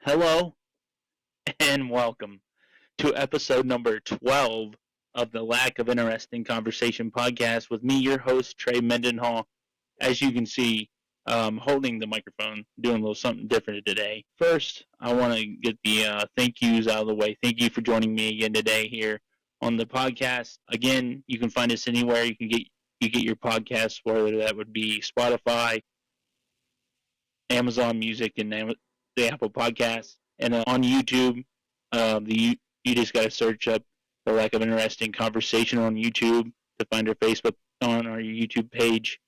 Hello and welcome to episode number 12 of the Lack of Interesting Conversation podcast with me, your host, Trey Mendenhall. As you can see, holding the microphone, doing a little something different today. First, I want to get the thank yous out of the way. Thank you for joining me again today here on the podcast. Again, you can find us anywhere you get your podcasts, whether that would be Spotify, Amazon Music, and the Apple Podcasts. And on YouTube, you just got to search up the Lack of Interesting Conversation on YouTube to find our Facebook on our YouTube page,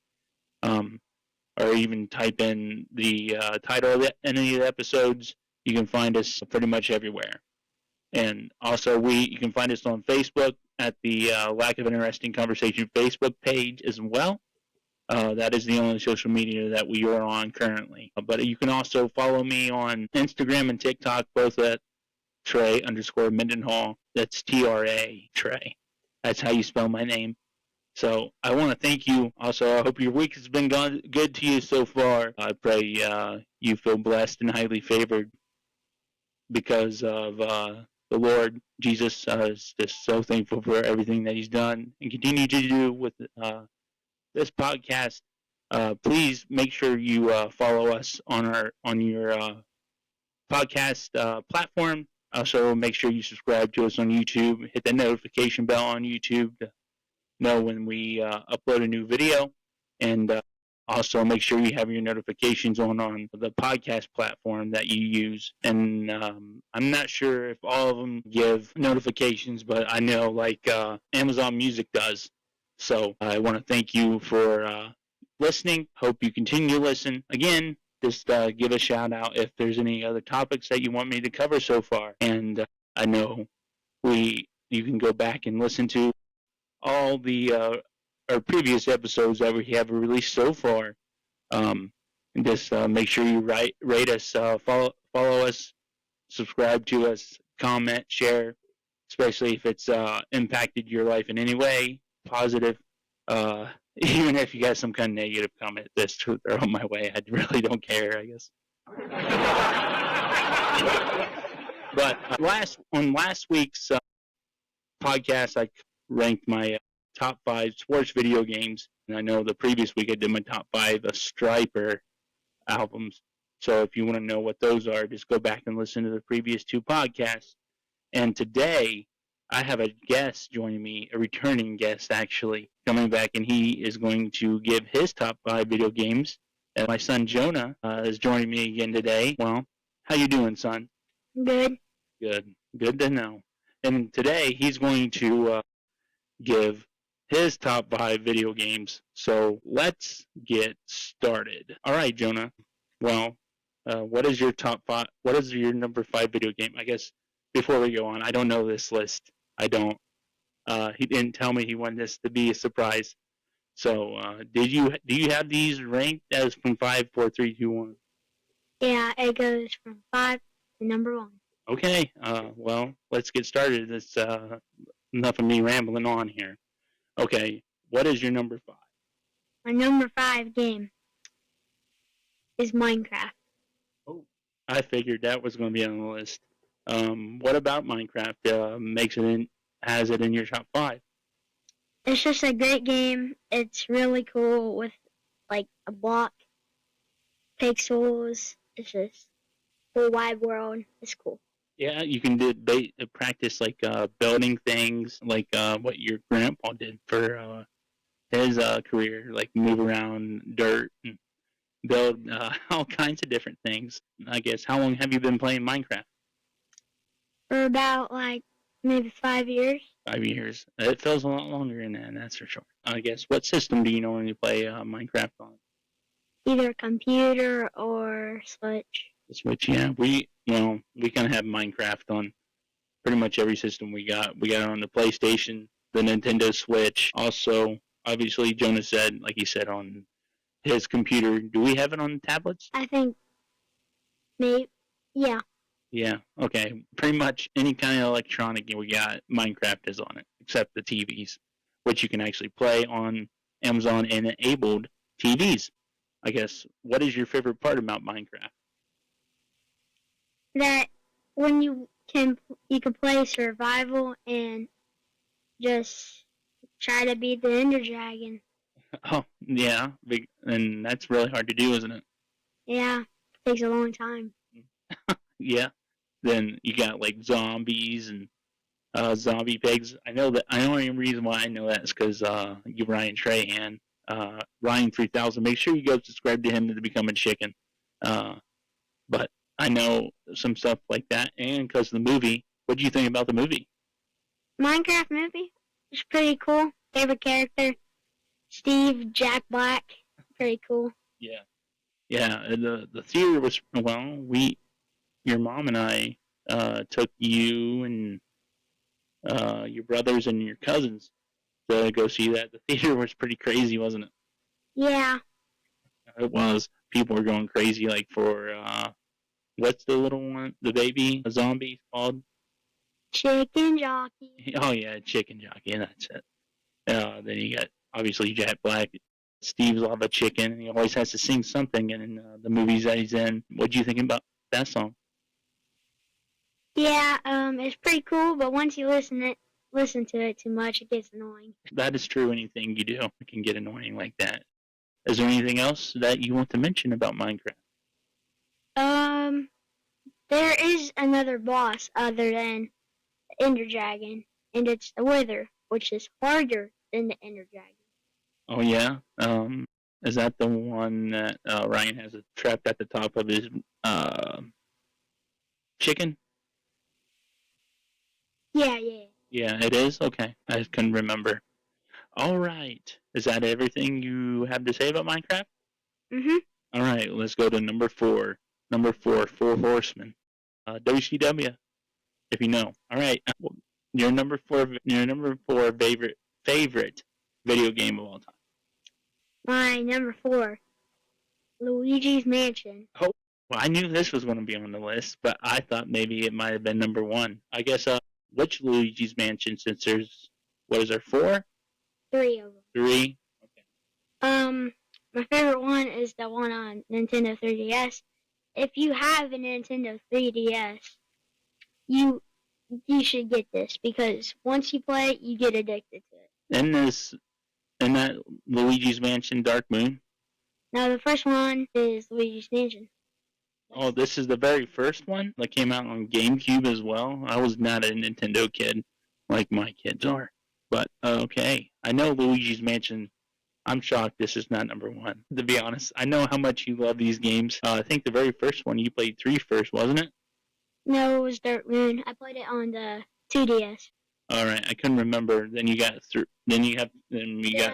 or even type in the title of any of the episodes. You can find us pretty much everywhere. And also, you can find us on Facebook at the Lack of Interesting Conversation Facebook page as well. That is the only social media that we are on currently. But you can also follow me on Instagram and TikTok, both at Trey_Mendenhall. That's TRA, Trey. That's how you spell my name. So I want to thank you. Also, I hope your week has been good to you so far. I pray you feel blessed and highly favored because of the Lord Jesus. Is just so thankful for everything that He's done and continue to do with this podcast. Please make sure you follow us on your podcast platform. Also, make sure you subscribe to us on YouTube. Hit the notification bell on YouTube to know when we upload a new video, and also make sure you have your notifications on the podcast platform that you use. And I'm not sure if all of them give notifications, but I know like Amazon Music does. So I want to thank you for listening. Hope you continue to listen. Again, just give a shout out if there's any other topics that you want me to cover so far. And I know you can go back and listen to all the our previous episodes that we have released so far. And just make sure you rate us, follow us, subscribe to us, comment, share, especially if it's impacted your life in any way, positive. Even if you got some kind of negative comment, just throw my way. I really don't care, I guess. But last week's podcast, I ranked my top 5 sports video games, and I know the previous week I did my top 5 Striper albums. So if you want to know what those are, just go back and listen to the previous 2 podcasts. And today, I have a guest joining me, a returning guest actually, coming back, and he is going to give his top 5 video games. And my son Jonah is joining me again today. Well, how you doing, son? Good. Good to know. And today he's going to give his top 5 video games. So let's get started. All right, Jonah. Well, what is your top 5? What is your number 5 video game? I guess before we go on, I don't know this list. I don't. He didn't tell me he wanted this to be a surprise. So, do you have these ranked as from 5, 4, 3, 2, 1? Yeah, it goes from 5 to number 1. Okay. Well, let's get started. It's enough of me rambling on here. Okay. What is your number 5? My number 5 game is Minecraft. Oh, I figured that was going to be on the list. What about Minecraft has it in your top 5? It's just a great game. It's really cool with like a block, pixels. It's just whole wide world. It's cool. Yeah, you can practice like building things, like what your grandpa did for his career, like move around dirt and build all kinds of different things. I guess. How long have you been playing Minecraft? For about like maybe 5 years. 5 years. It feels a lot longer than that, that's for sure. I guess. What system do you normally play Minecraft on? Either computer or Switch. The Switch, yeah. We kind of have Minecraft on pretty much every system we got. We got it on the PlayStation, the Nintendo Switch. Also, obviously, Jonah said, like he said, on his computer. Do we have it on tablets? I think maybe, yeah. Yeah, okay. Pretty much any kind of electronic we got, Minecraft is on it, except the TVs, which you can actually play on Amazon-enabled TVs. I guess, what is your favorite part about Minecraft? that when you can play survival and just try to beat the Ender Dragon. Oh, yeah. And that's really hard to do, isn't it? Yeah, it takes a long time. Yeah. Then you got like zombies and zombie pigs. I know that. I only reason why I know that is because you Ryan Trahan, Ryan 3000. Make sure you go subscribe to him to become a chicken. Uh, but I know some stuff like that, and because of the movie. What do you think about the movie? Minecraft movie was pretty cool. Favorite character, Steve Jack Black. Pretty cool. Yeah, yeah. The theater was your mom and I took you and your brothers and your cousins to go see that. The theater was pretty crazy, wasn't it? Yeah. It was. People were going crazy, like for what's the little one, the baby zombie called? Chicken Jockey. Oh yeah, Chicken Jockey, and that's it. Then you got obviously Jack Black. Steve's all about chicken, and he always has to sing something in the movies that he's in. What do you think about that song? Yeah, it's pretty cool, but once you listen to it too much, it gets annoying. That is true. Anything you do can get annoying like that. Is there anything else that you want to mention about Minecraft? There is another boss other than the Ender Dragon, and it's the Wither, which is harder than the Ender Dragon. Oh yeah. Is that the one that Ryan has trapped at the top of his chicken? Yeah. Yeah, it is. Okay, I couldn't remember. All right. Is that everything you have to say about Minecraft? Mhm. All right. Let's go to number 4. Number 4, Four Horsemen. WCW, if you know. All right. Your number 4. Your number 4 favorite video game of all time. My number 4, Luigi's Mansion. Oh, well, I knew this was going to be on the list, but I thought maybe it might have been number 1. I guess. Which Luigi's Mansion? Since there's what is there 4? 3 of them. 3. Okay. My favorite one is the one on Nintendo 3DS. If you have a Nintendo 3DS, you should get this because once you play it, you get addicted to it. In that Luigi's Mansion Dark Moon? Now the first one is Luigi's Mansion. Oh, this is the very first one that came out on GameCube as well. I was not a Nintendo kid like my kids are. But okay, I know Luigi's Mansion. I'm shocked this is not number 1. To be honest, I know how much you love these games. I think the very first one you played 3 first, wasn't it? No, it was Dark Moon. I played it on the 2DS. All right, I couldn't remember. Then you got Then you got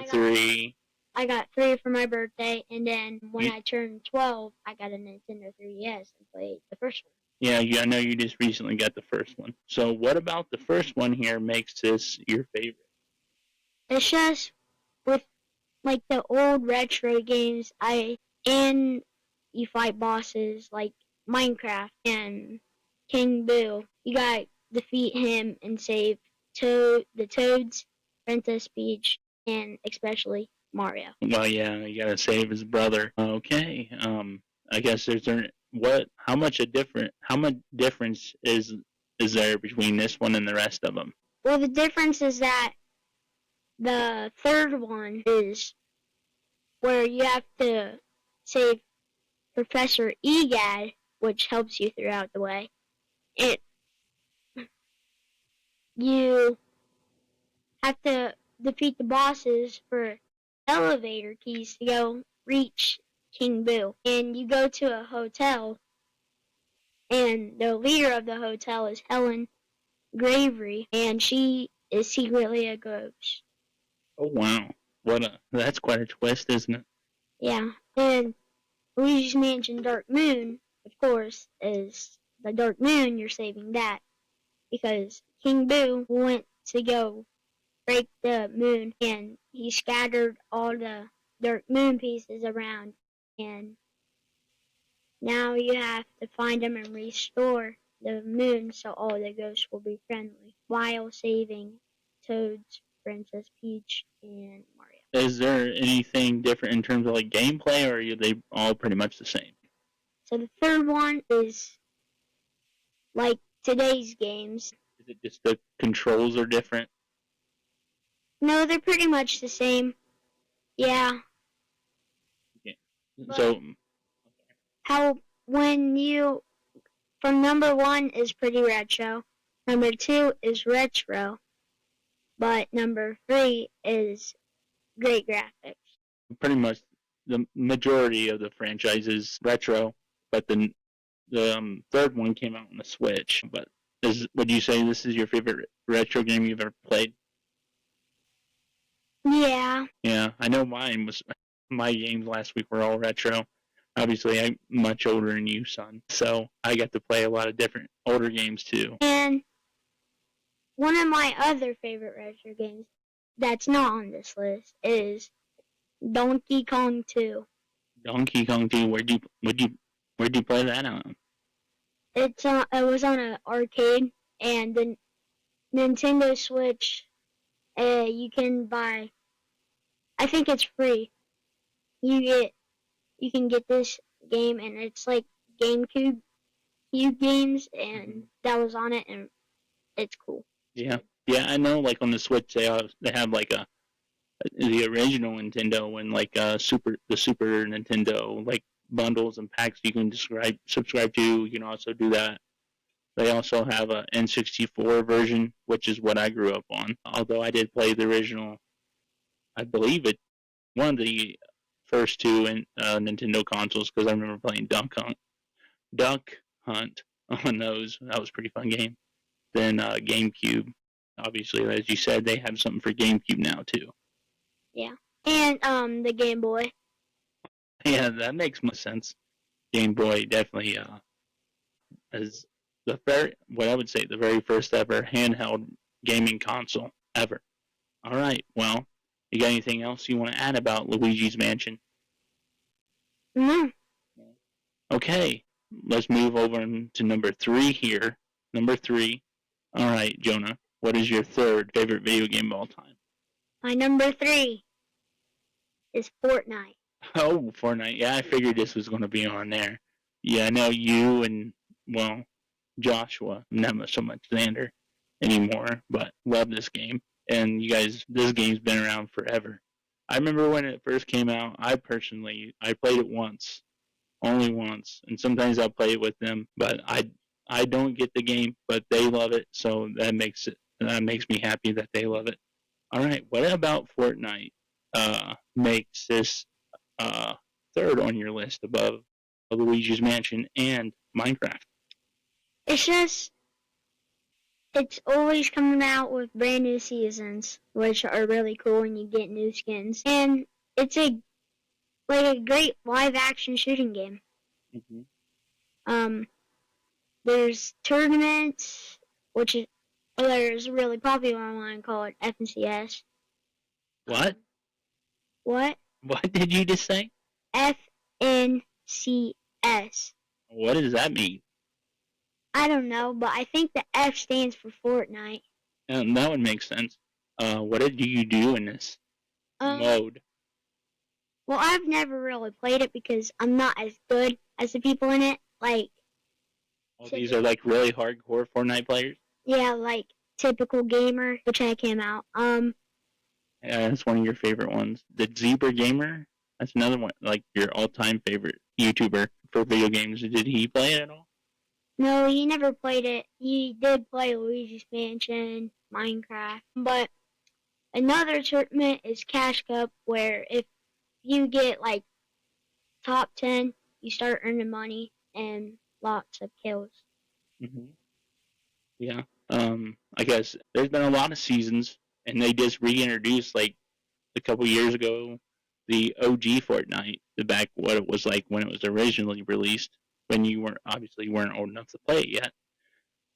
3. I got 3 for my birthday, and then when I turned 12, I got a Nintendo 3DS and played the first one. Yeah, I know you just recently got the first one. So what about the first one here makes this your favorite? It's just with like the old retro games, and you fight bosses like Minecraft and King Boo. You gotta defeat him and save the Toads, Princess Peach, and especially Mario. Well, yeah, you gotta save his brother. Okay. I guess how much difference is there between this one and the rest of them? Well, the difference is that the third one is where you have to save Professor Egad, which helps you throughout the way. You have to defeat the bosses for elevator keys to go reach King Boo. And you go to a hotel, and the leader of the hotel is Helen Gravery, and she is secretly a ghost. Oh wow, that's quite a twist, isn't it? Yeah, and Luigi's Mansion Dark Moon, of course, is the Dark Moon. You're saving that because King Boo went to go break the moon, and he scattered all the Dark Moon pieces around, and now you have to find them and restore the moon so all the ghosts will be friendly while saving Toads, Princess Peach, and Mario. Is there anything different in terms of like gameplay, or are they all pretty much the same? So the third one is like today's games. Is it just the controls are different? No, they're pretty much the same. Yeah. Okay. But So how when you from number 1 is pretty retro, number 2 is retro, but number 3 is great graphics. pretty much the majority of the franchise is retro, but the third one came out on the Switch. But would you say this is your favorite retro game you've ever played? Yeah. Yeah, I know mine was. My games last week were all retro. Obviously, I'm much older than you, son, so I got to play a lot of different older games too. And one of my other favorite retro games that's not on this list is Donkey Kong 2. Donkey Kong 2. Where'd you play that on? It was on an arcade, and the Nintendo Switch. You can buy. I think it's free. You can get this game, and it's like GameCube games, and that was on it, and it's cool. Yeah, yeah, I know. Like on the Switch, they have like the original Nintendo and like the Super Nintendo like bundles and packs you can subscribe to. You can also do that. They also have a N64 version, which is what I grew up on. Although I did play the original, I believe it one of the first two Nintendo consoles because I remember playing Duck Hunt on those. That was a pretty fun game. Then GameCube. Obviously, as you said, they have something for GameCube now too. Yeah, and the Game Boy. Yeah, that makes more sense. Game Boy definitely is what I would say the very first ever handheld gaming console ever. All right, well, you got anything else you want to add about Luigi's Mansion? No. Okay, let's move over to number 3 here. Number 3. All right, Jonah, what is your third favorite video game of all time? My number 3 is Fortnite. Oh, Fortnite. Yeah, I figured this was going to be on there. Yeah, I know you and, well, Joshua, not so much Xander anymore, but love this game. And you guys, this game's been around forever. I remember when it first came out, I played it once, only once, and sometimes I'll play it with them, but I don't get the game, but they love it, so that makes me happy that they love it. All right, what about Fortnite makes this third on your list above Luigi's Mansion and Minecraft? It's just it's always coming out with brand new seasons, which are really cool, and you get new skins. And it's a great live action shooting game. Mm-hmm. There's tournaments, which is there's a really popular one called FNCS. What? What? What did you just say? FNCS. What does that mean? I don't know, but I think the F stands for Fortnite. That would make sense. What do you do in this mode? Well, I've never really played it because I'm not as good as the people in it. These are like really hardcore Fortnite players? Yeah, like typical gamer, which I came out. Yeah, that's one of your favorite ones. The Zebra Gamer? That's another one, like your all-time favorite YouTuber for video games. Did he play it at all? No, he never played it. He did play Luigi's Mansion, Minecraft. But another tournament is Cash Cup, where if you get top 10, you start earning money and lots of kills. Mm-hmm. Yeah. I guess there's been a lot of seasons, and they just reintroduced like a couple years ago the OG Fortnite, the back what it was like when it was originally released, when you weren't old enough to play it yet.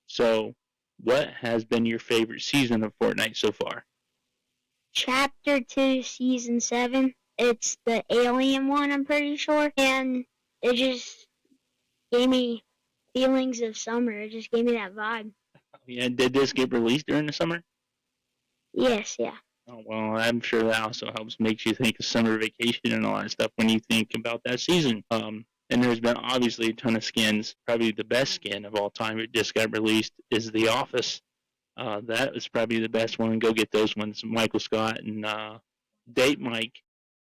So, what has been your favorite season of Fortnite so far? Chapter 2, Season 7. It's the alien one, I'm pretty sure. And it just gave me feelings of summer. It just gave me that vibe. Yeah, did this get released during the summer? Yes, yeah. Oh, well, I'm sure that also helps makes you think of summer vacation and all that stuff when you think about that season. And there's been obviously a ton of skins. Probably the best skin of all time it just got released is The Office. That was probably the best one. Go get those ones. Michael Scott and Date Mike.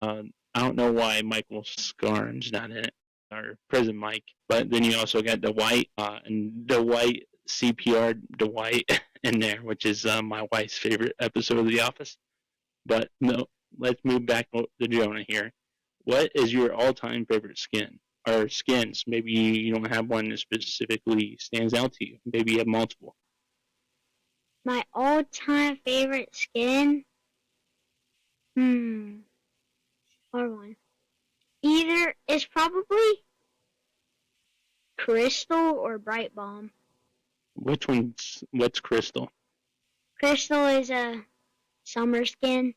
I don't know why Michael Scarn's not in it, or Prison Mike. But then you also got Dwight and Dwight CPR Dwight in there, which is my wife's favorite episode of The Office. But no, let's move back to Jonah here. What is your all-time favorite skin or skins? Maybe you don't have one that specifically stands out to you. Maybe you have multiple. My all-time favorite skin? Hard one. Either it's probably Crystal or Bright Bomb. What's Crystal? Crystal is a summer skin.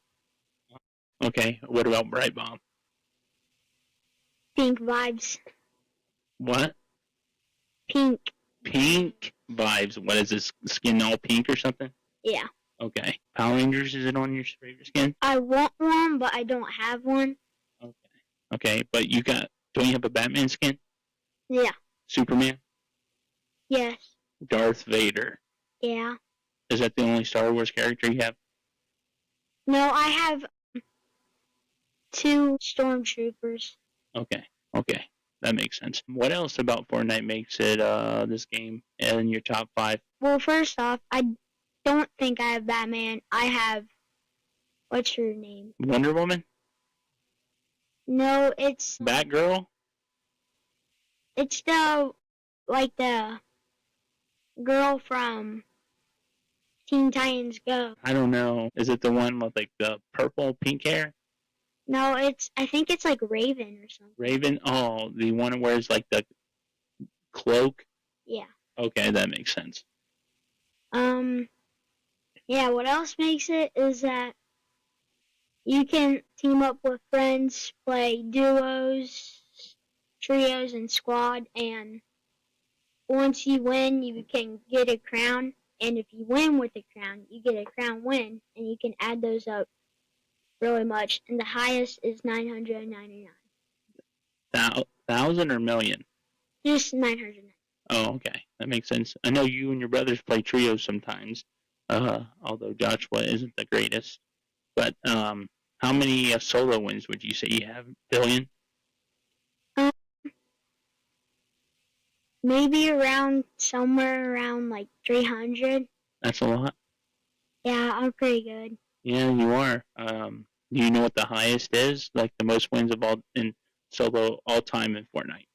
Okay, what about Bright Bomb? Pink vibes. What? Pink. Pink vibes. What is this skin all pink or something? Yeah. Okay. Power Rangers, is it on your favorite skin? I want one, but I don't have one. Okay. Okay, but don't you have a Batman skin? Yeah. Superman? Yes. Darth Vader. Yeah. Is that the only Star Wars character you have? No, I have 2 stormtroopers. Okay. Okay. That makes sense. What else about Fortnite makes it this game in your top 5? Well, first off, I don't think I have Batman. I have, what's her name? Wonder Woman? No, it's Batgirl? It's the girl from Teen Titans Go. I don't know. Is it the one with like the purple pink hair? No, I think it's like Raven or something. Raven? Oh, the one who wears like the cloak? Yeah. Okay, that makes sense. Yeah, what else makes it is that you can team up with friends, play duos, trios, and squad, and once you win, you can get a crown, and if you win with a crown, you get a crown win, and you can add those up really much, and the highest is 999. 1,000 or million? Just 999. Oh, okay. That makes sense. I know you and your brothers play trios sometimes, although Joshua isn't the greatest. But how many solo wins would you say you have? Billion? Maybe somewhere around like 300. That's a lot. Yeah, I'm pretty good. Yeah, you are. Do you know what the highest is? Like the most wins of all in solo all time in Fortnite?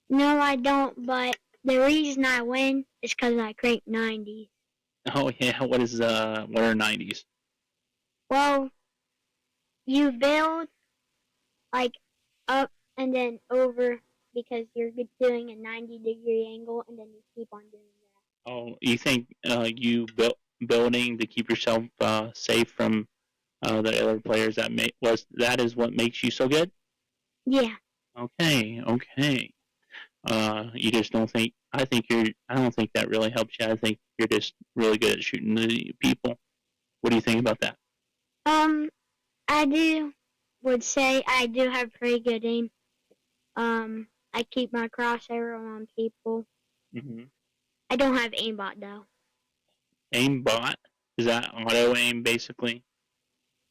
No, I don't, but the reason I win is because I cranked 90. Oh yeah, what are 90s? Well, you build like up and then over because you're doing a 90-degree angle, and then you keep on doing that. Oh, you think you building to keep yourself safe from the other players that is what makes you so good? Yeah. Okay, okay. You just don't think. I don't think that really helps you. I think you're just really good at shooting the people. What do you think about that? I would say I do have pretty good aim. I keep my crosshair on people. Mm-hmm. I don't have aimbot though. Aimbot? Is that auto aim basically?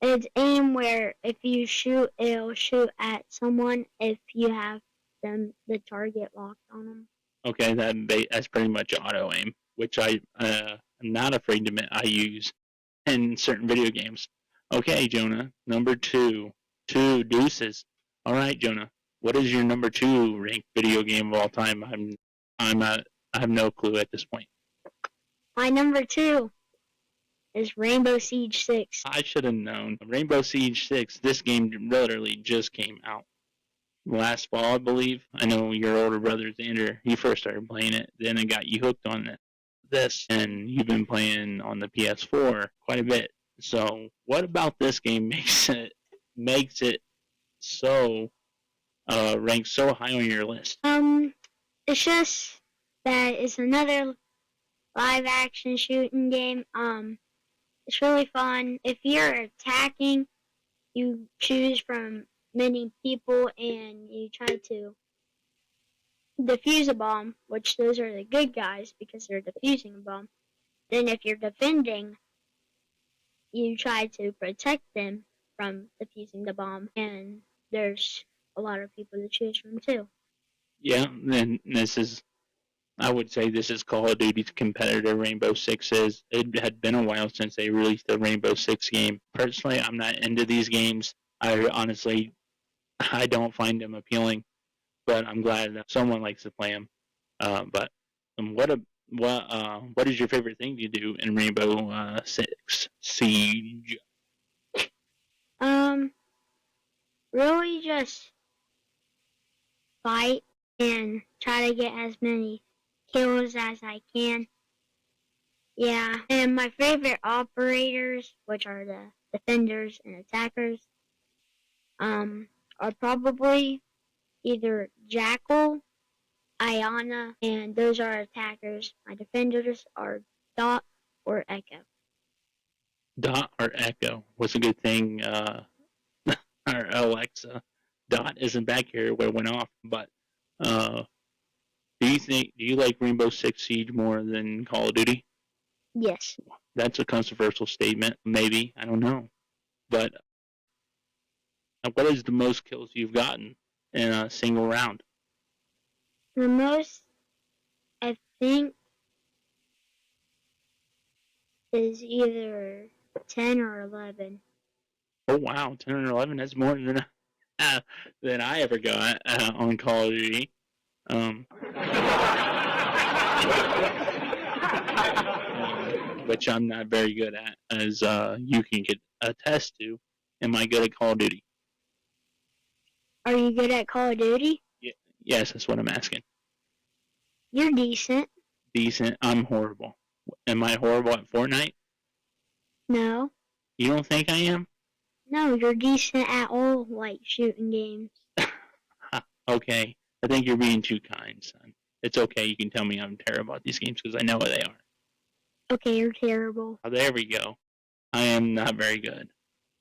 It's aim where if you shoot, it'll shoot at someone if you have the target locked on them. Okay, that's pretty much auto aim, which I'm not afraid to admit I use in certain video games. Okay, Jonah, number 2. 2 deuces. All right, Jonah, what is your number 2 ranked video game of all time? I have no clue at this point. My number 2 is Rainbow Siege 6. I should have known. Rainbow Siege 6. This game literally just came out last fall, I believe. I know your older brother Xander. He first started playing it, then it got you hooked on it. This, and you've been playing on the PS4 quite a bit. So, what about this game makes it so ranked so high on your list? It's just that it's another live action shooting game. It's really fun. If you're attacking, you choose from many people and you try to defuse a bomb, which those are the good guys because they're defusing a bomb. Then if you're defending, you try to protect them from defusing the bomb, and there's a lot of people to choose from too. Yeah, and I would say this is Call of Duty's competitor. Rainbow Six is. It had been a while since they released a Rainbow Six game. Personally, I'm not into these games. I don't find them appealing, but I'm glad that someone likes to play them. But what is your favorite thing to do in Rainbow Six Siege? Um, really just fight and try to get as many kills as I can. Yeah, and my favorite operators, which are the defenders and attackers, are probably either Jackal, Ayana, and those are attackers. My defenders are Dot or Echo. Dot or Echo? What's a good thing? Our Alexa. Dot isn't back here where it went off, but uh, do you like Rainbow Six Siege more than Call of Duty? Yes. That's a controversial statement, maybe. I don't know. But what is the most kills you've gotten in a single round? The most, I think, is either 10 or 11. Oh wow, 10 or 11. That's more than I ever got on Call of Duty. Which I'm not very good at, as you can get attest to. Am I good at Call of Duty? Are you good at Call of Duty? Yeah, yes, that's what I'm asking. You're decent. Decent. I'm horrible. Am I horrible at Fortnite? No. You don't think I am? No, you're decent at all, like, shooting games. Okay. I think you're being too kind, son. It's okay. You can tell me I'm terrible at these games because I know what they are. Okay, you're terrible. Oh, there we go. I am not very good.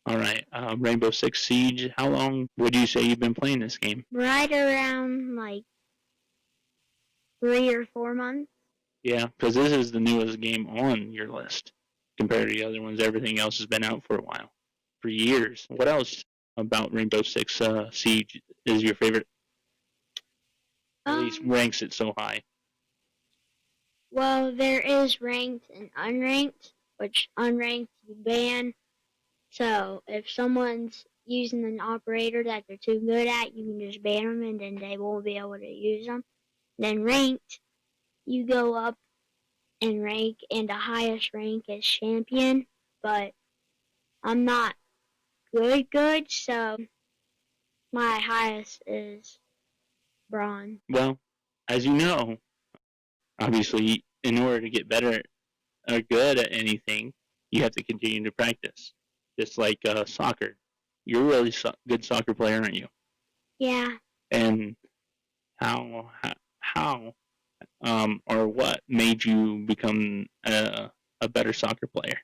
All right. Rainbow Six Siege. How long would you say you've been playing this game? Right around, like, 3 or 4 months. Yeah, because this is the newest game on your list compared to the other ones. Everything else has been out for a while, for years. What else about Rainbow Six Siege is your favorite? At least ranks it so high. Well, there is ranked and unranked, which unranked you ban. So if someone's using an operator that they're too good at, you can just ban them and then they won't be able to use them. Then ranked, you go up and rank, and the highest rank is champion. But I'm not good, so my highest is bronze. Well, as you know, obviously, in order to get better or good at anything, you have to continue to practice. Just like soccer. You're a really good soccer player, aren't you? Yeah. And how or what made you become a better soccer player?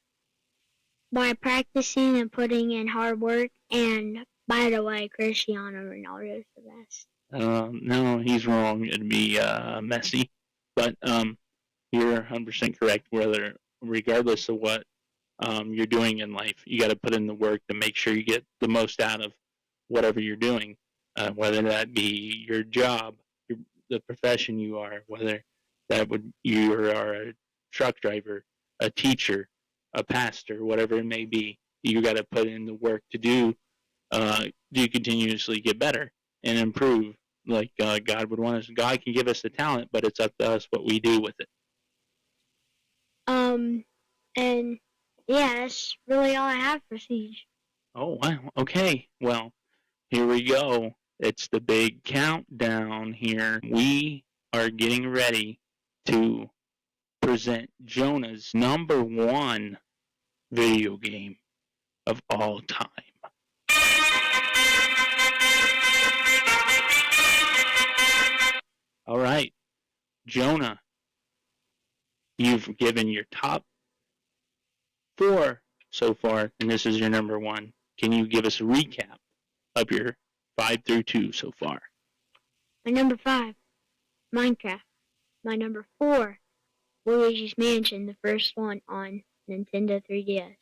By practicing and putting in hard work. And by the way, Cristiano Ronaldo is the best. No, he's wrong. It'd be Messi. But you're 100% correct. Regardless of what you're doing in life, you got to put in the work to make sure you get the most out of whatever you're doing, whether that be your job, the profession you are, whether you are a truck driver, a teacher, a pastor, whatever it may be. You got to put in the work to do continuously get better and improve, like God would want us. God can give us the talent, but it's up to us what we do with it. And yeah, that's really all I have for Siege. Oh wow. Okay. Well, here we go. It's the big countdown here. We are getting ready to present Jonah's number one video game of all time. All right, Jonah, you've given your top 4 so far, and this is your number 1. Can you give us a recap of your 5 through 2 so far? My number 5. Minecraft. My number 4, Luigi's Mansion, the first one on Nintendo 3DS.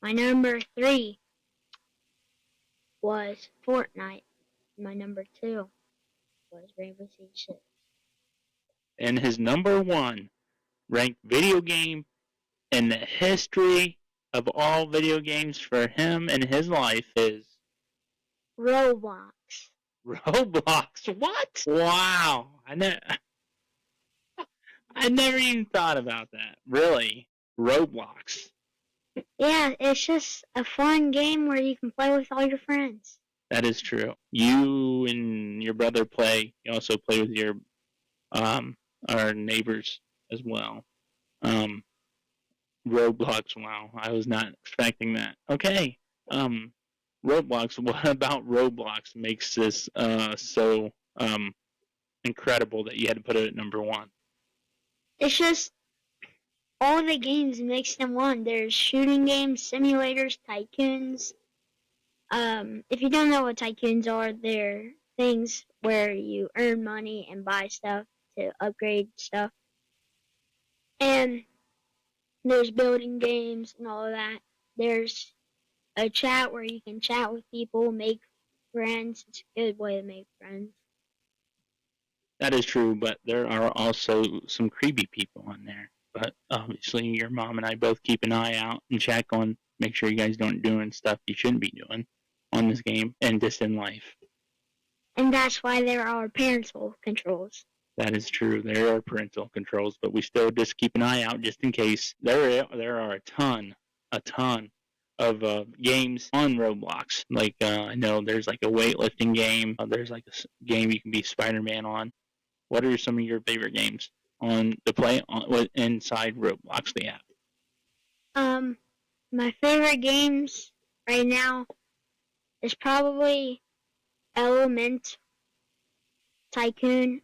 My number 3 was Fortnite. My number 2 was Rainbow Six Siege. And his number 1 ranked video game in the history of all video games for him in his life is Roblox. Roblox. What? Wow. I never even thought about that. Really? Roblox. Yeah, it's just a fun game where you can play with all your friends. That is true. You and your brother play. You also play with your our neighbors as well. Roblox. Wow, I was not expecting that. Okay. Roblox. What about Roblox makes this so incredible that you had to put it at number 1? It's just all the games makes them one. There's shooting games, simulators, tycoons. If you don't know what tycoons are, they're things where you earn money and buy stuff to upgrade stuff. And there's building games and all of that. There's a chat where you can chat with people, make friends. It's a good way to make friends. That is true, but there are also some creepy people on there. But obviously, your mom and I both keep an eye out and check on, make sure you guys don't doing stuff you shouldn't be doing on this game and just in life. And that's why there are parental controls. That is true. There are parental controls, but we still just keep an eye out just in case. There are a ton of games on Roblox. Like I know there's like a weightlifting game. There's like a game you can be Spider-Man on. What are some of your favorite games on to play on inside Roblox? The app. My favorite games right now is probably Element Tycoon.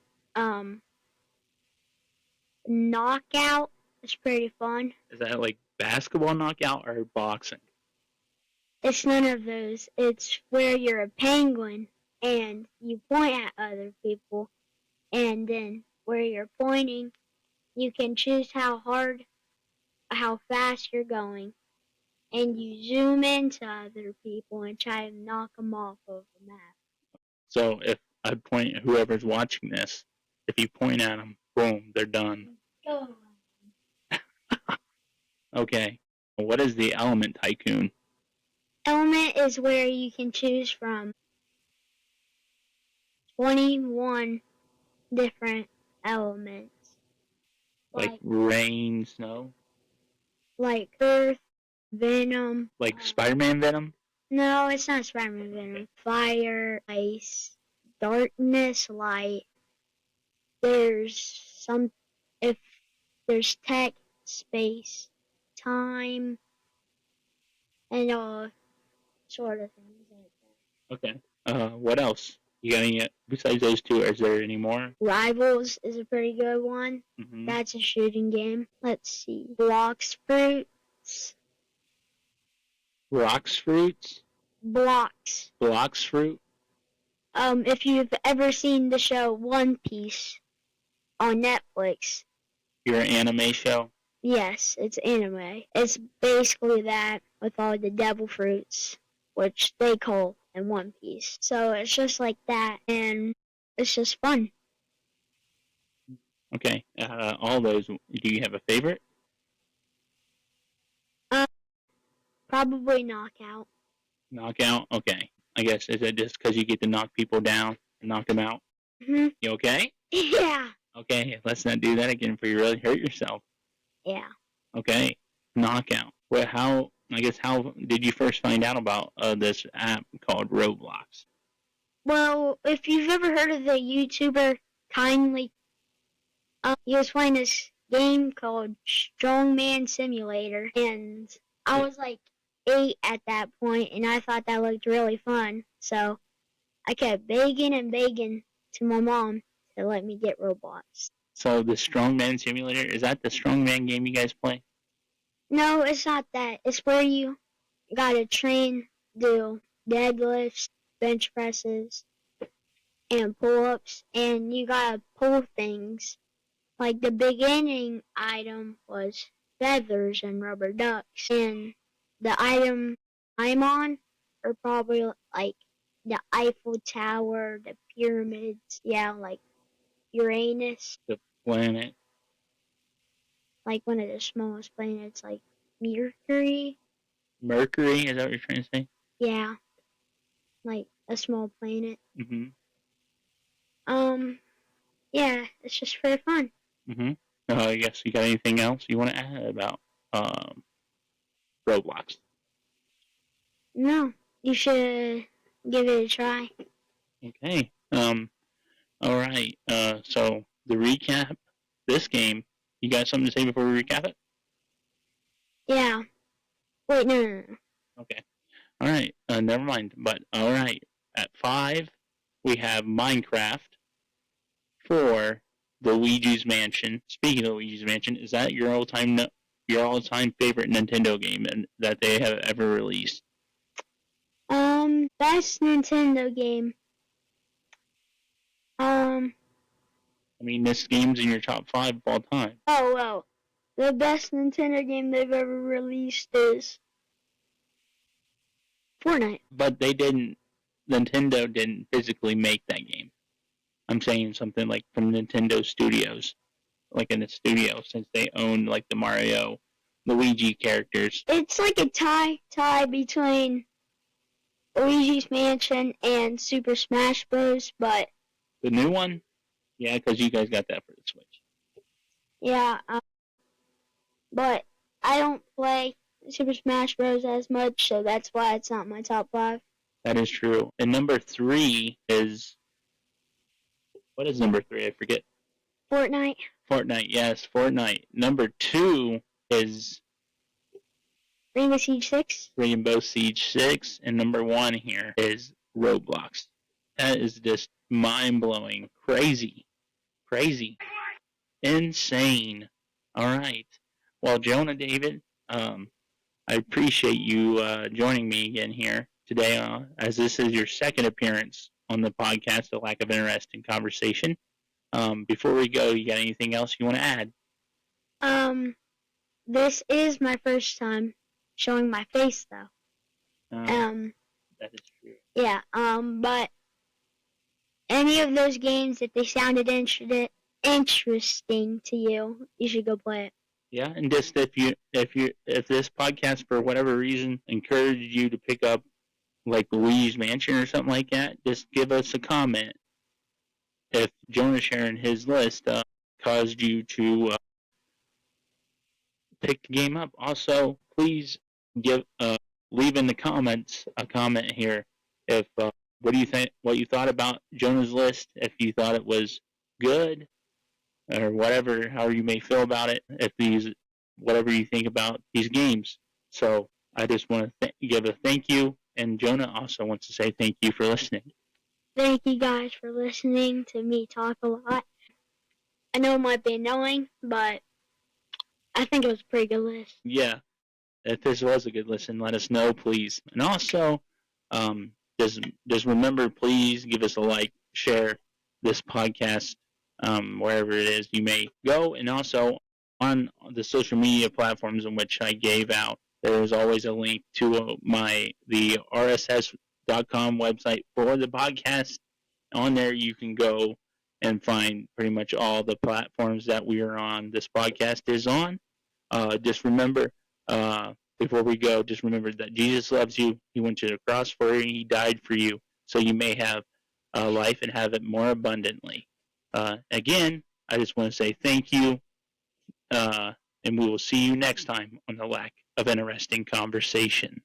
Knockout is pretty fun. Is that like basketball knockout or boxing? It's none of those. It's where you're a penguin and you point at other people, and then where you're pointing, you can choose how fast you're going, and you zoom into other people and try to knock them off of the map. So if I point whoever's watching this, if you point at them, boom, they're done. Go. Okay. What is the Element Tycoon? Element is where you can choose from 21 different elements. Like rain, snow? Like earth, venom. Like Spider-Man venom? No, it's not Spider-Man venom. Fire, ice, darkness, light. If there's tech, space, time, and all sort of things like that. Okay. What else? You got any besides those two? Is there any more? Rivals is a pretty good one. Mm-hmm. That's a shooting game. Let's see. Blocks Fruits. Rocks Fruits? Blocks. Blocks Fruit? If you've ever seen the show One Piece on Netflix. Your anime show? Yes, it's anime. It's basically that with all the devil fruits, which they call in One Piece. So it's just like that, and it's just fun. Okay. All those. Do you have a favorite? Probably Knockout. Knockout? Okay. I guess, is it just because you get to knock people down and knock them out? Mm-hmm. You okay? Yeah. Okay, let's not do that again before you really hurt yourself. Yeah. Okay. Knockout. Well, how did you first find out about this app called Roblox? Well, if you've ever heard of the YouTuber Kindly, he was playing this game called Strongman Simulator, and I was like 8 at that point, and I thought that looked really fun. So I kept begging and begging to my mom to let me get Roblox. So the Strongman Simulator, is that the Strongman game you guys play? No, it's not that. It's where you gotta train, do deadlifts, bench presses. and pull-ups, and you gotta pull things. Like the beginning item was feathers and rubber ducks, and the item I'm on are probably like the Eiffel Tower, the pyramids, yeah, like Uranus, The planet. like one of the smallest planets, like Mercury. Mercury, is that what you're trying to say? Yeah, like a small planet. Mm-hmm. Yeah, it's just for fun. Mm-hmm. I guess you got anything else you want to add about Roblox? No, you should give it a try. Okay. All right. So the recap, this game. You got something to say before we recap it? Yeah. Wait, no. Okay. All right. Never mind. But all right. At 5, we have Minecraft. 4, the Luigi's Mansion. Speaking of Luigi's Mansion, is that your all-time favorite Nintendo game that they have ever released? Best Nintendo game. I mean, this game's in your top 5 of all time. Oh, well. The best Nintendo game they've ever released is Fortnite. But Nintendo didn't physically make that game. I'm saying something like from Nintendo Studios, like in the studio, since they own like the Mario, Luigi characters. It's like a tie between Luigi's Mansion and Super Smash Bros. But the new one, yeah, because you guys got that for the Switch. Yeah, but I don't play Super Smash Bros. As much, so that's why it's not my top 5. That is true. And number 3 is, what is number 3? I forget. Fortnite. Fortnite, yes, Fortnite. Number 2 is Rainbow Siege 6. Rainbow Siege 6. And number 1 here is Roblox. That is just mind-blowing. Crazy. Insane. All right. Well, Jonah, David, I appreciate you joining me again here today, as this is your second appearance on the podcast, The Lack of Interest in Conversation. Before we go, you got anything else you want to add? This is my first time showing my face, though. That is true. Yeah, but any of those games, if they sounded interesting to you, you should go play it. Yeah, and just if this podcast for whatever reason encouraged you to pick up like Luigi's Mansion or something like that, just give us a comment. If Jonah sharing his list caused you to pick the game up, also please leave in the comments a comment here if what do you think, what you thought about Jonah's list, if you thought it was good or whatever, how you may feel about it, whatever you think about these games. So I just want to give a thank you, and Jonah also wants to say thank you for listening. Thank you guys for listening to me talk a lot. I know it might be annoying, but I think it was a pretty good list. Yeah, if this was a good listen, let us know, please. And also, just remember, please give us a like, share this podcast wherever it is you may go, and also on the social media platforms in which I gave out, there is always a link to the RSS.com website for the podcast. On there, you can go and find pretty much all the platforms that we are on. This podcast is on. Just remember, before we go, just remember that Jesus loves you. He went to the cross for you. He died for you, so you may have life and have it more abundantly. Again, I just want to say thank you, and we will see you next time on The Lack of Interesting Conversation.